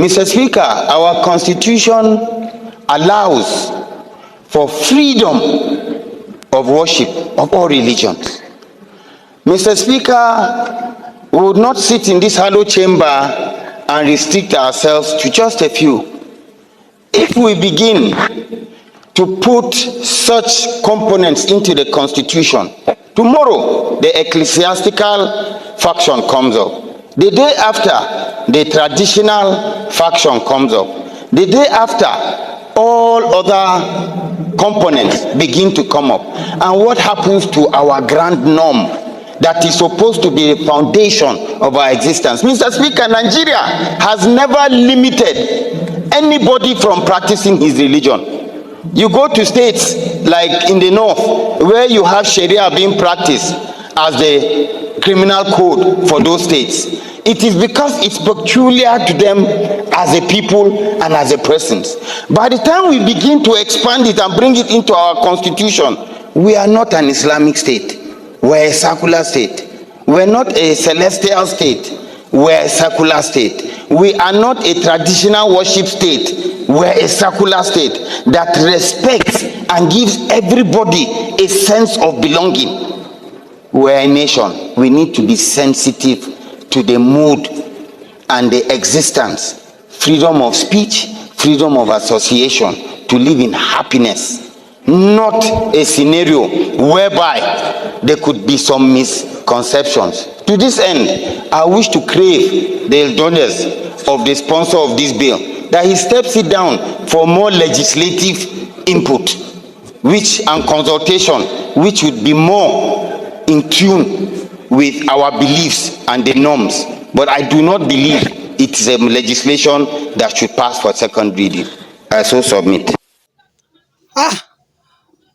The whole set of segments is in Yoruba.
Mr. Speaker, our constitution allows for freedom of worship of all religions. Mr. Speaker, we would not sit in this hollow chamber and restrict ourselves to just a few. If we begin to put such components into the constitution, tomorrow the ecclesiastical faction comes up. The day after, the traditional faction comes up. The day after, all other components begin to come up. And what happens to our grand norm that is supposed to be the foundation of our existence? Mr. Speaker, Nigeria has never limited anybody from practicing his religion. You go to states like in the north where you have Sharia being practiced as the criminal code for those states. It is because it's peculiar to them as a people and as a presence. By the time we begin to expand it and bring it into our constitution, we are not an Islamic state. We're a secular state. We're not a celestial state. We're a secular state. We are not a traditional worship state. We're a secular state that respects and gives everybody a sense of belonging. We're a nation. We need to be sensitive to the mood and the existence, freedom of speech, freedom of association, to live in happiness, not a scenario whereby there could be some misconceptions. To this end, I wish to crave the indulgence of the sponsor of this bill that he steps it down for more legislative input, and consultation, which would be more in tune with our beliefs and the norms. But I do not believe it is a legislation that should pass for second reading. I so submit.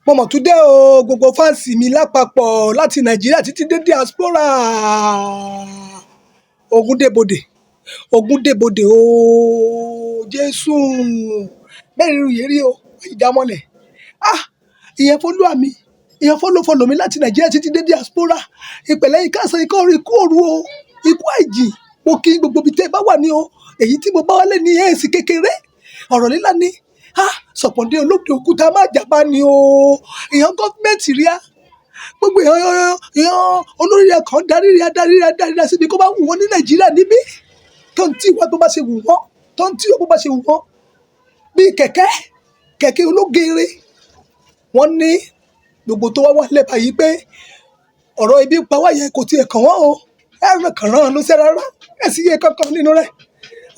Mọ̀mọ́ tún dé o, gbogbo fáǹsì mi lápapọ̀ láti Nàìjíríà títí dé diaspora. Ogundebode o, Jésù. Bẹ́ẹ̀ ni ìyẹn rí o, ìdámọ́lẹ̀. Ìyẹn fọ́lúwà mi, ìyẹn fọ́lọ́ mi láti Nàìjíríà títí dé diaspora. Ìpẹ̀lẹ́ yìí káàsán ikọ́ orí ikú òru o, ikú àìjì. Mo kí gbogbo ibi tẹ́ ẹ bá wà ní o. Èyí tí mo bá wálé ní èsì kékeré. Ọ̀rọ̀ líla ni. Sọ̀pọ̀ndé olóògbé òkúta má jàmbá ni o. Èèyàn gọ́fíńmẹ̀ntì rí a. Gbogbo èèyàn olórí rẹ̀ kan darí síbi kó bá wù wọ́n ní Nàìjíríà níbí. Tó ń tí ìwà bó bá ṣe wù wọ́n. Tó ń tí ìwà bó bá ṣe wù wọ́n. Bí kẹ̀kẹ́ ológeere. Wọ́n ní gbogbo tó wá wálé báyìí pé ọ̀rọ̀ ibi pa wá yẹn kò tiẹ̀ kàn wọ́n o. Ẹ̀rọ kan rán ló ṣẹ́ rárá. Ẹ̀sìn yẹ kankan nínú rẹ̀.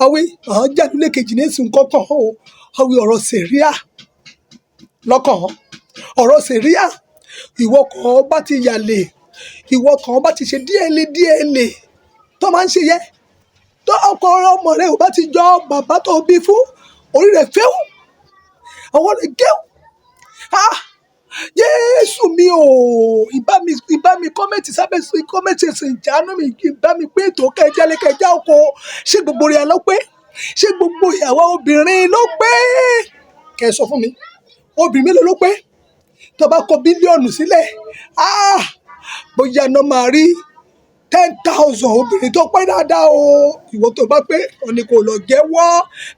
Àwí àwọn jádulé kejì ní èsì nǹkan kan o. Àwí ọ̀rọ̀ Sharia lọ́kàn. Ọ̀rọ̀ Sharia ìwọ kan bá ti yàlè, ìwọ kan bá ti ṣe díẹ̀lẹ̀ tó máa ń ṣe yẹ. Tó ọkọ ọmọ rẹ̀ ò bá ti jọ bàbá tó bí fún, orí rẹ̀ fẹ́ù, ọwọ́ rẹ̀ gẹ́ù. Jésù mi o, ìbá mi kọ́mẹ̀tì sábẹ́ sí kọ́mẹ̀tì ẹ̀sìn ìjánu mi, ìbá mi pé ètò kẹjá oko. Ṣé gbogbo rẹ̀ ló pé? Ṣé gbogbo ìyàwó obìnrin ló pé? Kẹ́ sọ fún mi, obìnrin mélòó ló pé? Tó bá kó bílíọ̀nù sílẹ̀, bóyá náà máa rí 10,000 obìnrin tó pé dáadáa o. Ìwọ tó bá pé ọ̀nì kò lọ jẹ́wọ́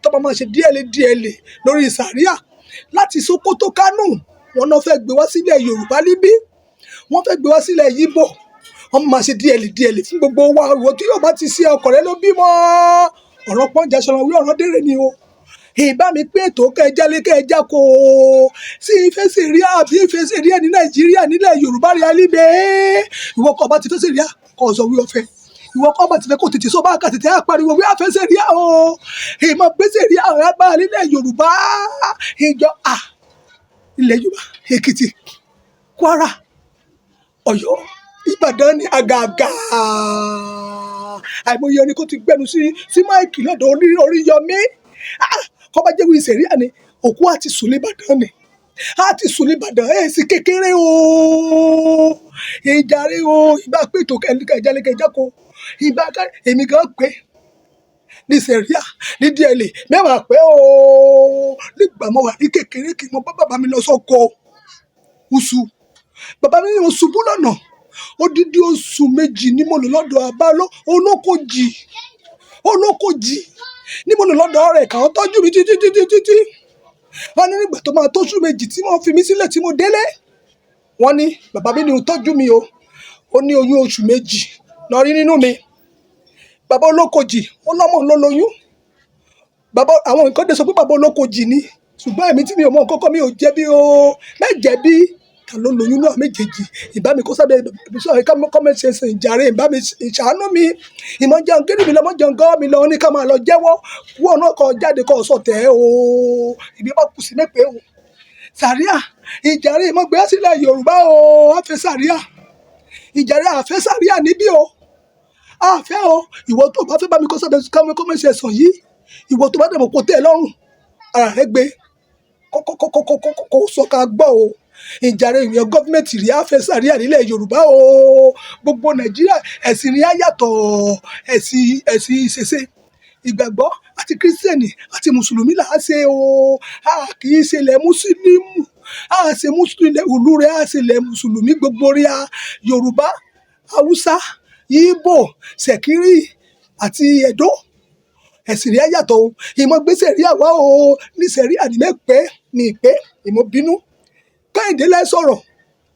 tó bá máa ṣe díẹ̀lẹ̀ lórí Sharia láti Sókótó Kánò. Wọ́n náà fẹ́ gbé wá sílẹ̀ Yorùbá níbí. Wọ́n fẹ́ gbé wá sílẹ̀ Yíbò. Wọ́n máa ṣe díẹ̀lẹ̀ fún gbogbo wa. Ìwọ tí yóò bá ti ṣe ọkọ rẹ ló bímọ. Ọ̀rọ̀ pọ́njà sọ̀rọ̀ wí ọ̀rọ̀ dèrè ni o. Ìbá mi pé ètò kẹjá kó o. Sí ìfẹ́ Sharia àbí ìfẹ́ Sharia ní Nàìjíríà nílẹ̀ Yorùbá rí alíbẹ̀. Ìwọ kan bá ti fẹ́ Sharia kò sọ wí ọ̀fẹ́. Ìwọ kan bá ti fẹ́ kó tètè sọ bá kàtètè àpariwo wí àfẹ́ Sharia o. Ìmọ̀ pé Sharia ọ̀rẹ́ agbára nílẹ̀ Yorùbá. Ìjọ ilẹ̀ Yorùbá, Èkìtì, Kwara, Ọ̀yọ́, Ìbàdàn ní àgàgà. Àìmọye ẹni kó ti gbẹnu sí máìkì lọ́dọ̀ Oríyọmí. Kọ́ bá jẹ́ wí Sharia ni, òkú àti sùn l'Íbàdàn ni. Àti sùn l'Íbàdàn èsì kékeré o. Ìjàre o, ìbá pé ètò kẹjá kó. Ìbá èmi gan pé ní Sharia ní díẹ̀lẹ̀ mẹ́wàá pé o. Nígbà mo wà ní kékeré kí mo bá bàbá mi lọ sóko usu. Bàbá mi ní mo ṣubú lọ́nà. Odidi oṣù méjì ni mo lò lọ́dọ̀ àbá olókojì. níbo ló lọ́dọ̀ rẹ̀ kàn án tọ́jú mi títí wọ́n ní nígbà tó máa tóṣù méjì tí wọ́n fi mí sílẹ̀ tí mo délé wọ́n ní bàbá mi ní tọ́jú mi o ó ní oyún oṣù méjì lọ rí nínú mi bàbá olókojì ó lọ́mọ ló lóyún bàbá àwọn nǹkan dé sọ pé bàbá olókojì ni ṣùgbọ́n èmi tí mi ò mọ nǹkan kan mi ò jẹ̀bi o mẹ́jẹ̀bi ta ló lóyún náà méjèèjì ìbá mi kó sábẹ́ ìbísọ̀ kọ́mẹ́ ṣe ṣe ìjàre ìbá mi ìṣàánú mi ìmọ̀ jẹun kí ni mi lọ́mọ jẹun gán mi lọ ní ká máa lọ jẹ́wọ́ wọ́n náà kọ jáde kọ́ sọ tẹ́ o ìbí bá kù sí mẹ́pẹ́ o sàríà ìjàre ìmọ̀ gbé sílẹ̀ Yorùbá o àfẹ́ sàríà ìjàre àfẹ́ sàríà níbí o àfẹ́ o ìwọ tó bá fẹ́ bá mi kó sábẹ́ kọ́mẹ́ ṣe sọ yìí ìwọ tó bá dẹ̀ mọ̀ kó tẹ́ ẹ lọ́rùn ara rẹ gbé kó sọ ká gbọ́ o ìjàre ìyẹn gọ́fìmẹ̀ntì rí àfẹ́ sàríà nílẹ̀ Yorùbá o gbogbo Nàìjíríà ẹ̀sìn rí àyàtọ̀ ẹ̀sìn ìṣẹ̀ṣe ìgbàgbọ́ àti kírísítẹ̀nì àti mùsùlùmí là á ṣe o a kì í ṣe ilẹ̀ mùsùlùmí a ṣe mùsùlùmí ìlú rẹ̀ a ṣe ilẹ̀ mùsùlùmí gbogbo rí a Yorùbá Haúsá Ìgbò Ṣẹ̀kírì àti Ẹdó ẹ̀sìn rí àyàtọ̀ o ìmọ̀ gbèsè rí àwa o níṣẹ́ rí àdìmẹ́pẹ́ ní ìpè ìmọ̀ bínú Káyìndé lẹ́ sọ̀rọ̀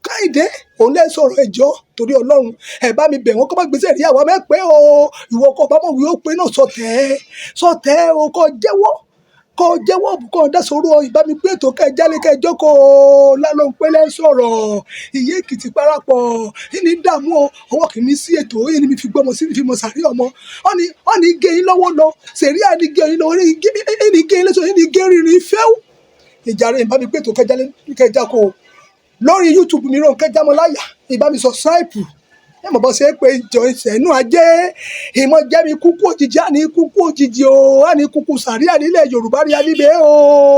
Káyìndé òun lẹ́ sọ̀rọ̀ ẹjọ́ torí Ọlọ́run ẹ bá mi bẹ̀ wọ́n kọ́ bá gbèsè rí àwa mẹ́pẹ́ o ìwọ kọ́ bá mọ̀ wí ó pé náà sọ̀tẹ́ o kọ́ jẹ́wọ́ kọ́ dásòrò ìbá mi pé ètò kẹjálé kẹjọ́ kọ́ lálọ́ pé lẹ́ sọ̀rọ̀ ìyé Èkìtì parapọ̀ ìní dààmú o ọwọ́ kìíní sí ètò ìní mi fi gbọ́mọ sí fi mọ̀ sàrí ọmọ wọ́n ní gé yín lọ́wọ́ lọ sẹ̀rí àní gé yín lọ́wọ́ ìní gé yín lẹ́sọ̀ ìní gé rìnrìn fẹ́ù ìjàre ìbá mi pé ètò kẹjá kọ́ lórí YouTube mi Ronke Jámọ́láyà ìbá mi subscribe ẹ mọ̀ bọ́ ṣe é pé ìjọ ìṣẹ̀nú ajé ìmọ̀ jẹ́mi kúkú òjijì àní kúkú òjijì o àní kúkú sàríà nílẹ̀ Yorùbá rí alíbẹ̀ o.